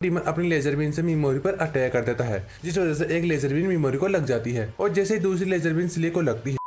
Demon अपनी laser been से memory पर अटैक कर देता है, जिस वजह से एक लेजर बीन मेमोरी को लग जाती है और जैसे ही दूसरी लेजर बीन सिले को लगती है।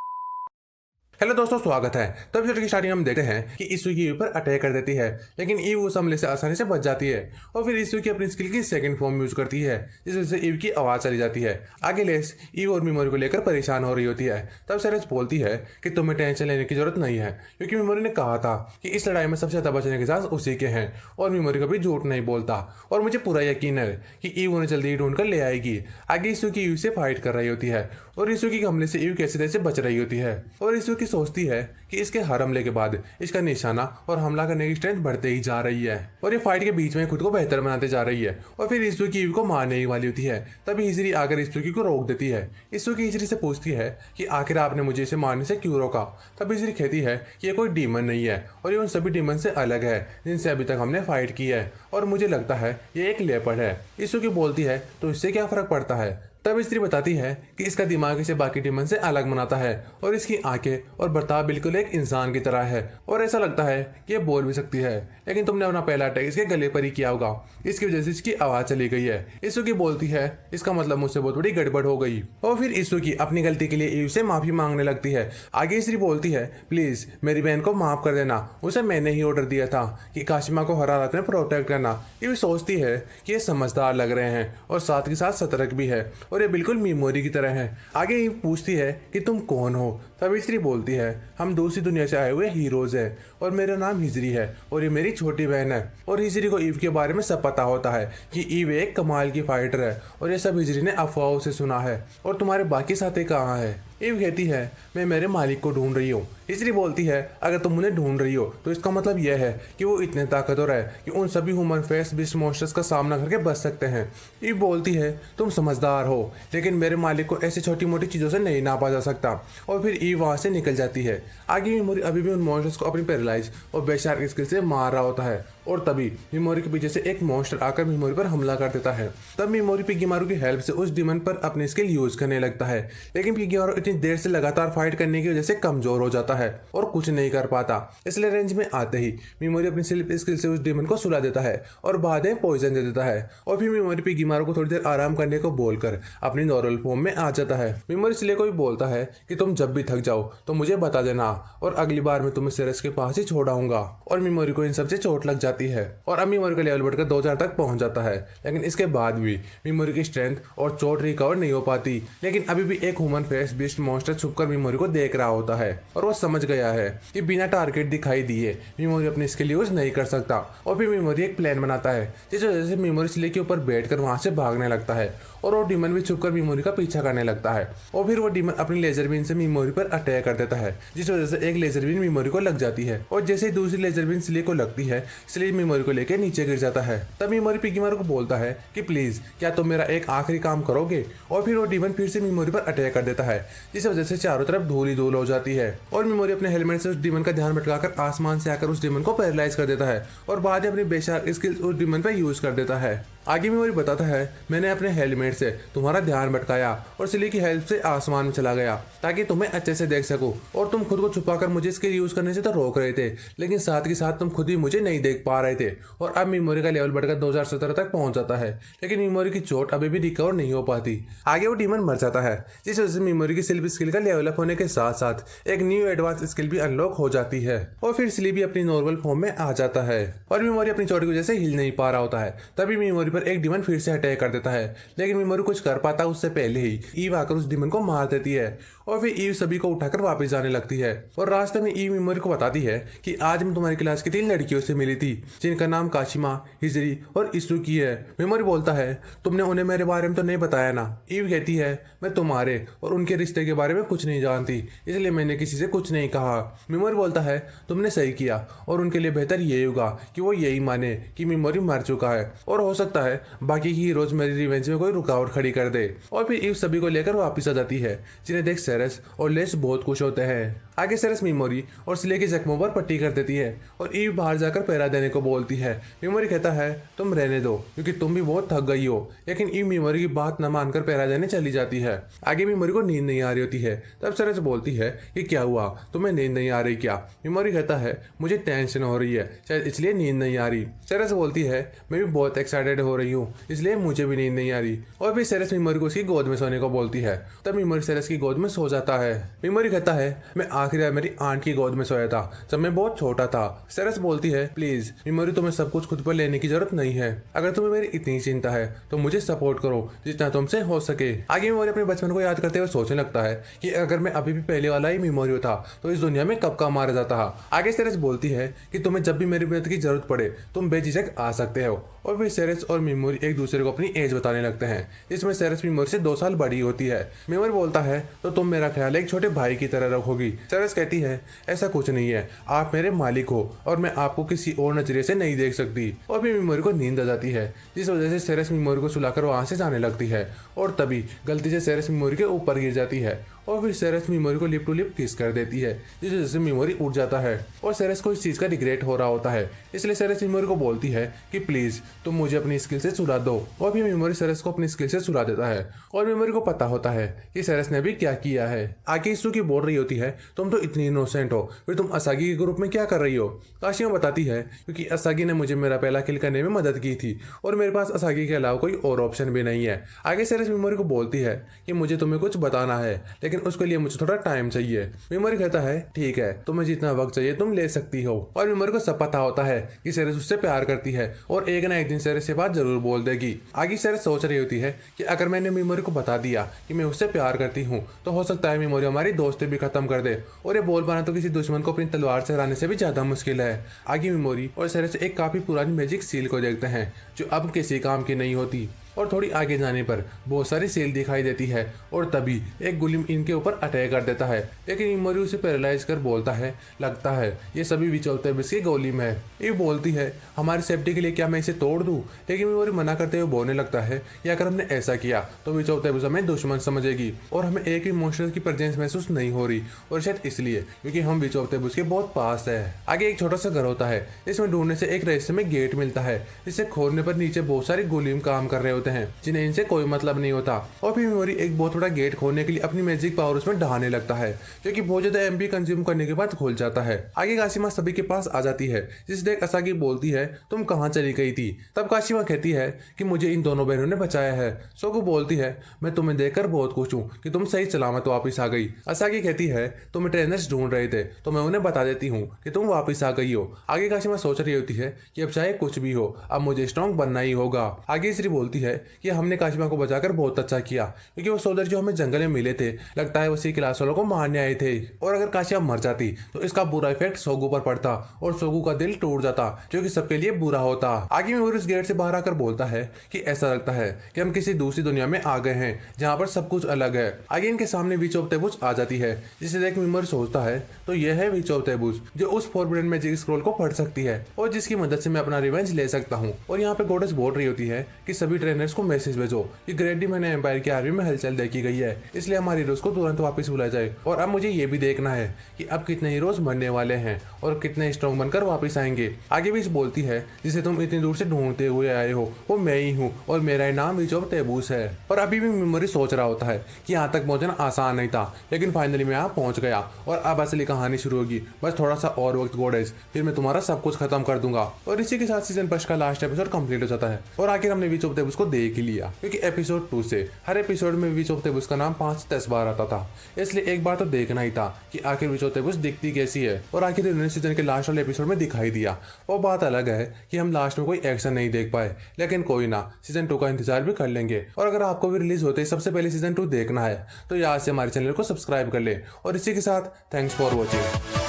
हेलो दोस्तों, स्वागत है। तो एपिसोड की स्टार्टिंग हम देखते हैं कि ईसु की ईव पर अटैक कर देती है, लेकिन ईव उस हमले से आसानी से बच जाती है और फिर ईसु की अपनी स्किल की सेकंड फॉर्म यूज करती है, जिस वजह से ईव की आवाज चली जाती है। आगे लेस ईव और मेमोरी को लेकर परेशान हो रही होती है। तब सेरेस बोलती है कि तुम्हें टेंशन लेने की जरूरत नहीं है, क्योंकि मेमोरी ने कहा था कि इस लड़ाई में सबसे ज्यादा बचने के चांस उसी के हैं और मेमोरी कभी झूठ नहीं बोलता और मुझे पूरा यकीन है कि ईव उन्हें जल्दी ही ढूंढ कर ले आएगी। आगे ईसु की ईव से फाइट कर रही होती है और ईसु की हमले से ईव कैसे तैसे बच रही होती है और ईसु की सोचती है कि इसके हर हमले के बाद इसका निशाना और हमला करने की स्ट्रेंथ बढ़ते ही जा रही है और ये फाइट के बीच में खुद को बेहतर बनाते जा रही है और फिर ईसु की ईव को मारने ही वाली होती है। तभी हिजरी आकर ईसु की को रोक देती है। ईसु की हिजरी से पूछती है कि आखिर आपने मुझे इसे मारने से क्यों रोका। तब हिजरी कहती है कि ये कोई डीमन नहीं है और ये उन सभी डीमन से अलग है जिनसे अभी तक हमने फाइट की है और मुझे लगता है ये एक लेपर्ड है। ईसु की बोलती है तो इससे क्या फर्क पड़ता है। तब स्त्री बताती है कि इसका दिमाग इसे बाकी डीमन से अलग बनाता है और इसकी आंखें और बर्ताव बिल्कुल एक इंसान की तरह है और ऐसा लगता है कि ये बोल भी सकती है, लेकिन तुमने अपना पहला अटैक इसके गले पर ही किया होगा, इसकी वजह से इसकी आवाज चली गई है। ईसु की बोलती है इसका मतलब मुझसे बहुत बड़ी गड़बड़ हो गई और फिर ईसु की अपनी गलती के लिए ईव से माफी मांगने लगती है। आगे स्त्री बोलती है प्लीज मेरी बहन को माफ कर देना, उसे मैंने ही ऑर्डर दिया था कि काशिमा को हर हालत में प्रोटेक्ट करना। ईव सोचती है कि ये समझदार लग रहे हैं और साथ के साथ सतर्क भी है और ये बिल्कुल मेमोरी की तरह है। आगे ईव पूछती है कि तुम कौन हो। तब स्त्री बोलती है हम दूसरी दुनिया से आए हुए हीरोज हैं और मेरा नाम हिजरी है और ये मेरी छोटी बहन है। और हिजरी को ईव के बारे में सब पता होता है कि ईव एक कमाल की फाइटर है और ये सब हिजरी ने अफवाहों से सुना है। और तुम्हारे बाकी साथी कहाँ है। ईव कहती है मैं मेरे मालिक को ढूंढ रही हूँ। हिजरी बोलती है अगर तुम उन्हें ढूंढ रही हो तो इसका मतलब यह है कि वो इतने ताकतवर है कि उन सभी ह्यूमन फेस बिस्ट मॉन्स्टर्स का सामना करके बच सकते हैं। ईव बोलती है तुम समझदार हो, लेकिन मेरे मालिक को ऐसी छोटी मोटी चीज़ों से नहीं नापा जा सकता। और फिर ईव वहाँ से निकल जाती है। आगे मेमोरी अभी भी उन मॉन्स्टर्स को अपनी पैरालाइज और बेशार्क स्किल से मार रहा होता है और तभी मेमोरी के पीछे से एक मॉन्स्टर आकर मेमोरी पर हमला कर देता है। तब मेमोरी पिग्गीमारू की हेल्प से उस डीमन पर अपनी स्किल यूज करने लगता है, लेकिन पिग्गीमारू इतनी देर से लगातार फाइट करने की वजह से कमजोर हो जाता है और कुछ नहीं कर पाता। इसलिए रेंज में आते ही मेमोरी अपनी स्लिप स्किल से उस डीमन को सुला देता है और बाद में पॉइजन दे देता है और फिर मेमोरी पिग्गीमारू को थोड़ी देर आराम करने को बोलकर अपनी नॉर्मल फॉर्म में आ जाता है। मेमोरी सिले को भी बोलता है कि तुम जब भी थक जाओ तो मुझे बता देना और अगली बार मैं तुम्हें सेरेस के पास ही छोड़ आऊंगा। और मेमोरी को इन सबसे चोट लग जाती है और अब मेमोरी का लेवल बढ़कर 2000 तक पहुंच जाता है, लेकिन इसके बाद भी मेमोरी की स्ट्रेंथ और चोट रिकवर नहीं हो पाती। लेकिन अभी भी एक ह्यूमन फेस बीस्ट मॉन्स्टर छुपकर मेमोरी को देख रहा होता है और वो समझ गया है कि बिना टारगेट दिखाई दिए मेमोरी अपनी स्किल यूज नहीं कर सकता। और फिर मेमोरी एक प्लान बनाता है जिस वजह से मेमोरी सिले के ऊपर बैठकर वहां से भागने लगता है और वो डीमन भी छुपकर मेमोरी का पीछा करने लगता है और फिर वो डीमन अपनी लेजर बीन से मेमोरी पर अटैक कर देता है, जिस वजह से एक लेजर बीन मेमोरी को लग जाती है और जैसे ही दूसरी लेजर बीन सिले को लगती है सिले मेमोरी को लेकर नीचे गिर जाता है। तब मेमोरी पिग्गीमारू को बोलता है कि प्लीज क्या तुम मेरा एक आखिरी काम करोगे। और फिर वो डीमन फिर से मेमोरी पर अटैक कर देता है, जिस वजह से चारों तरफ धूल ही धूल हो जाती है और मेमोरी अपने हेलमेट से उस डीमन का ध्यान भटकाकर आसमान से आकर उस डीमन को पैरालाइज कर देता है और बाद में अपनी बेशार्क स्किल्स उस डीमन पर यूज कर देता है। आगे मेमोरी बताता है मैंने अपने हेलमेट से तुम्हारा ध्यान भटकाया और सिली की हेल्प से आसमान में चला गया ताकि तुम्हें अच्छे से देख सकूं और तुम खुद को छुपाकर मुझे इसके यूज करने से तो रोक रहे थे, लेकिन साथ के साथ तुम खुद ही मुझे नहीं देख पा रहे थे। और अब मेमोरी का लेवल बढ़कर 2017 तक पहुंच जाता है, लेकिन मेमोरी की चोट अभी भी रिकवर नहीं हो पाती। आगे वो डीमन मर जाता है, जिस वजह से मेमोरी की सिल्प स्किल का लेवल अप होने के साथ साथ एक न्यू एडवांस स्किल भी अनलॉक हो जाती है और फिर सिली भी अपनी नॉर्मल फॉर्म में आ जाता है और मेमोरी अपनी चोट की वजह से हिल नहीं पा रहा होता है। तभी मेमोरी पर एक डीमन फिर से अटैक कर देता है, लेकिन मेमोरी कुछ कर पाता उससे पहले ही ईव आकर उस डीमन को मार देती है और फिर ईव सभी को उठाकर वापस जाने लगती है। और रास्ते में ईव मेमोरी को बताती है कि आज मैं तुम्हारी क्लास की 3 लड़कियों से मिली थी जिनका नाम काशिमा, हिजरी और इसुकी है। मेमोरी बोलता है तुमने उन्हें मेरे बारे में तो नहीं बताया ना। ईव कहती है मैं तुम्हारे और उनके रिश्ते के बारे में कुछ नहीं जानती, इसलिए मैंने किसी से कुछ नहीं कहा। मेमोरी बोलता है तुमने सही किया और उनके लिए बेहतर यही होगा कि वो यही माने कि मेमोरी मर चुका है और हो सकता है बाकी हीरोज मेरी रिवेंज में कोई रुकावट खड़ी कर दे। और फिर ईव सभी को लेकर वापस आ जाती है, जिन्हें देख सेरेस और लेस बहुत खुश होते हैं। आगे सेरेस मिमोरी और सिले के जख्मों पर पट्टी कर देती है और ईव बाहर जाकर पहरा देने को बोलती है। मिमोरी कहता है तुम रहने दो क्योंकि तुम भी बहुत थक गई हो, लेकिन ईव मिमोरी की बात न मानकर पहरा देने चली जाती है। आगे मिमोरी को नींद नहीं आ रही होती है। तब सेरेस बोलती है कि क्या हुआ, तुम्हें नींद नहीं आ रही क्या? मिमोरी कहता है मुझे टेंशन हो रही है, शायद इसलिए नींद नहीं आ रही। सेरेस बोलती है मैं भी बहुत एक्साइटेड हो रही हूँ, इसलिए मुझे भी नींद नहीं आ रही। और फिर सेरेस मिमोरी को उसकी गोद में सोने को बोलती है। तब मिमोरी सेरेस की गोद में सो जाता है। मिमोरी कहता है मैं आखिरी बार मेरी आंट की गोद में सोया था जब मैं बहुत छोटा था। सेरेस बोलती है प्लीज मिमोरी, तुम्हें सब कुछ खुद पर लेने की जरूरत नहीं है। अगर तुम्हें मेरी इतनी चिंता है तो मुझे सपोर्ट करो जितना तुमसे हो सके। आगे मिमोरी अपने बचपन को याद करते हुए सोचने लगता है कि अगर मैं अभी भी पहले वाला ही मिमोरी होता तो इस दुनिया में कब का मारा जाता। आगे सेरेस बोलती है कि तुम्हें जब भी मेरी मदद की जरूरत पड़े तुम बेझिझक आ सकते हो। और फिर सेरेस और मिमोरी एक दूसरे को अपनी एज बताने लगते हैं। इसमें सेरेस मिमोरी से 2 साल बड़ी होती है। मिमोरी बोलता है तो तुम मेरा ख्याल एक छोटे भाई की तरह रखोगी। सेरेस कहती है ऐसा कुछ नहीं है, आप मेरे मालिक हो और मैं आपको किसी और नजरिए से नहीं देख सकती। और फिर मिमोरी को नींद आ जाती है, जिस वजह से सेरेस मिमोरी को सुलाकर वहां से जाने लगती है और तभी गलती से सेरेस मिमोरी के ऊपर गिर जाती है और फिर सेरेस मिमोरी को लिप टू लिप किस कर देती है, जिस वजह से मिमोरी उठ जाता है और सेरेस को इस चीज का रिग्रेट हो रहा होता है। इसलिए सेरेस मिमोरी को बोलती है कि प्लीज तुम मुझे अपनी स्किल से सुला दो। और फिर मिमोरी सेरेस को अपनी स्किल से सुला देता है और मिमोरी को पता होता है कि सेरेस ने भी क्या किया है। आगे इसुकी बोल रही होती है तुम तो इतनी इनोसेंट हो, फिर तुम असागी के ग्रुप में क्या कर रही हो? काशिमा बताती है क्योंकि असागी ने मुझे मेरा पहला किल करने में मदद की थी और मेरे पास असागी के अलावा कोई और ऑप्शन भी नहीं है। आगे सेरेस मिमोरी को बोलती है कि मुझे तुम्हें कुछ बताना है, लेकिन उसके लिए मुझे थोड़ा टाइम चाहिए। मिमोरी कहता है ठीक है, तुम्हें जितना वक्त चाहिए तुम ले सकती हो। और मिमोरी को सब पता होता है कि सेरेस उससे प्यार करती है और एक ना एक दिन सेरेस से बात जरूर बोल देगी। आगे सेरेस सोच रही होती है कि अगर मैंने मिमोरी को बता दिया कि मैं उससे प्यार करती हूँ तो हो सकता है मिमोरी हमारी दोस्ती भी खत्म कर दे, और ये बोल पाना तो किसी दुश्मन को अपनी तलवार से हराने से भी ज्यादा मुश्किल है। आगे मिमोरी और सेरेस एक काफी पुरानी मैजिक सील को देखते हैं जो अब किसी काम की नहीं होती और थोड़ी आगे जाने पर बहुत सारी सेल दिखाई देती है और तभी एक गुलिम इनके ऊपर अटैक कर देता है, लेकिन इमोरी उसे पैरालाइज कर बोलता है लगता है ये सभी विचोल्तेबुस की गोलिम है। ये बोलती है हमारी सेफ्टी के लिए क्या मैं इसे तोड़ दूं, लेकिन इमोरी मना करते हुए बोलने लगता है कि अगर हमने ऐसा किया तो विचोल्तेबुस हमें दुश्मन समझेगी और हमें एक भी मॉन्स्टर की प्रेजेंस महसूस नहीं हो रही, और शायद इसलिए क्योंकि हम विचोल्तेबुस के बहुत पास है। आगे एक छोटा सा घर होता है, इसमें ढूंढने से एक रहस्य में गेट मिलता है जिसे खोलने पर नीचे बहुत सारे गोलिम काम कर रहे होते हैं जिन्हें इनसे कोई मतलब नहीं होता। और फिर मिमोरी एक बहुत बड़ा गेट खोलने के लिए अपनी मैजिक पावर उसमें डहाने लगता है जो कि बहुत ज्यादा एमपी कंज्यूम करने के बाद खुल जाता है। आगे काशिमा सभी के पास आ जाती है, जिस देख असागी बोलती है तुम कहाँ चली गई थी? तब काशिमा कहती है कि मुझे इन दोनों बहनों ने बचाया है। सोगो बोलती है मैं तुम्हें देखकर बहुत खुश हूँ कि तुम सही सलामत वापस आ गई। असागी कहती है तुम्हें ट्रेनर्स ढूंढ रहे थे तो मैं उन्हें बता देती हूँ कि तुम वापस आ गई हो। आगे काशिमा सोच रही होती है कि अब चाहे कुछ भी हो अब मुझे स्ट्रॉन्ग बनना ही होगा। आगे श्री बोलती है कि हमने काशिमा को बचाकर बहुत अच्छा किया क्योंकि वो सोल्जर जो हमें जंगल में मिले थे लगता है उसी क्लास वालों को मारने आए थे, और अगर काशिमा मर जाती तो इसका बुरा इफेक्ट सोगू पर पड़ता और सोगू का दिल टूट जाता जो कि सबके लिए बुरा होता। आगे मिमोरी उस गेट से बाहर आकर बोलता है कि ऐसा लगता है कि हम किसी दूसरी दुनिया में आ गए हैं जहाँ पर सब कुछ अलग है। आगे इनके सामने विचोल्तेबुस आ जाती है जिसे देख मिमोरी सोचता है तो यह है विचोल्तेबुस जो उस फॉरबिडन मैजिक स्क्रॉल को पढ़ सकती है और जिसकी मदद से मैं अपना रिवेंज ले सकता हूँ। और यहाँ पे गॉडेस बोल रही होती है कि सभी ट्रेनर्स को मैसेज भेजो कि ग्रेट डीमन एम्पायर की आर्मी में हलचल देखी गई है, इसलिए हमारे हीरोज को तुरंत वापस बुलाया जाए। और अब मुझे ये भी देखना है कि अब कितने हीरोज मरने वाले हैं और कितने स्ट्रॉन्ग बनकर वापस आएंगे। आगे भी बोलती है जिसे तुम इतनी दूर से ढूंढते हुए आए हो वो मैं ही हूँ और मेरा नाम विचोल्तेबुस है। और अभी भी मिमोरी सोच रहा होता है कि यहाँ तक पहुंचना आसान नहीं था, लेकिन फाइनली मैं यहाँ पहुंच गया और अब असली कहानी शुरू होगी। बस थोड़ा सा और वक्त गॉडेस, फिर मैं तुम्हारा सब कुछ खत्म कर दूंगा। और इसी के साथ सीजन 5 का लास्ट एपिसोड कंप्लीट हो जाता है और आखिर हमने विचोल्तेबुस को देख ही लिया, क्योंकि एपिसोड 2 से हर एपिसोड में विचोल्तेबुस का नाम 5 से 10 बार आता था, इसलिए एक बार तो देखना ही था कि आखिर विचोल्तेबुस दिखती कैसी है। और आखिर इन्होंने सीजन के लास्ट वाले एपिसोड में दिखाई दिया। वो बात अलग है कि हम लास्ट में कोई एक्शन नहीं देख पाए, लेकिन कोई ना, सीजन 2 का इंतजार भी कर लेंगे। और अगर आपको भी रिलीज होते ही सबसे पहले सीजन 2 देखना है तो यहाँ से हमारे चैनल को सब्सक्राइब कर ले। और इसी के साथ थैंक्स फॉर वॉचिंग।